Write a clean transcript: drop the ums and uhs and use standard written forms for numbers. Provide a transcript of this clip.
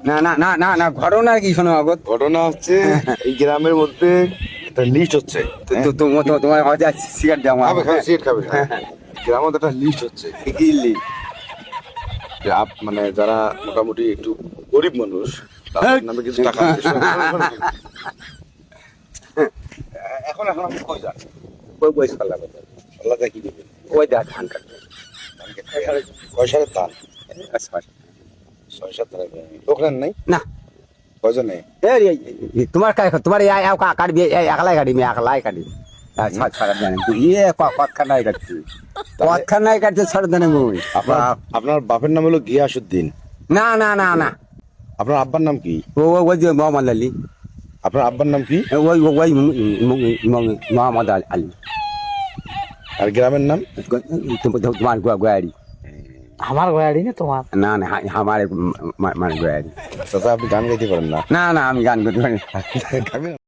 না না না না না, ঘটনা কি শোনো আগত। ঘটনা হচ্ছে এই গ্রামের মধ্যে একটা লিস্ট হচ্ছে। তোমার হয়তো সিগারেট দেওয়া খাবে খাবে সিগারেট খাবে গ্রামের মধ্যে একটা লিস্ট হচ্ছে যে মানে যারা মোটামুটি একটু গরিব মানুষ তাদের নামে কিছু টাকা আছে। এখন এখন আমি কই যান ওই বয়স পাল্লা কথা, আল্লাহ কি দিবে ওই দেখ ধান কাটবে। পয়সার ধান 6-7 লোক নেন নাই না কয়জন নেই তোমার তোমার কাটবি একলাই কাটিবি একলাই কাটিবি ইয়ে কতখানায় কাটছি কতখানায় কাটছে ছাড় দেনে মুই। আপনার আপনার বাপের নাম হলো গিয়াসউদ্দিন। না না না না, আপনার আব্বার নাম কি? ওই যে মোহাম্মদ আলী, আপনার আব্বার নাম কি? ওই মোহাম্মদ আলী। আর গ্রামের নাম? তোমার গোয়ারি। আমার গয়াড়ি না তোমার? না না আমার মানে গোয়ারি। দাদা আপনি গান গাইতে পারেন না? না না আমি গান করতে পারি না।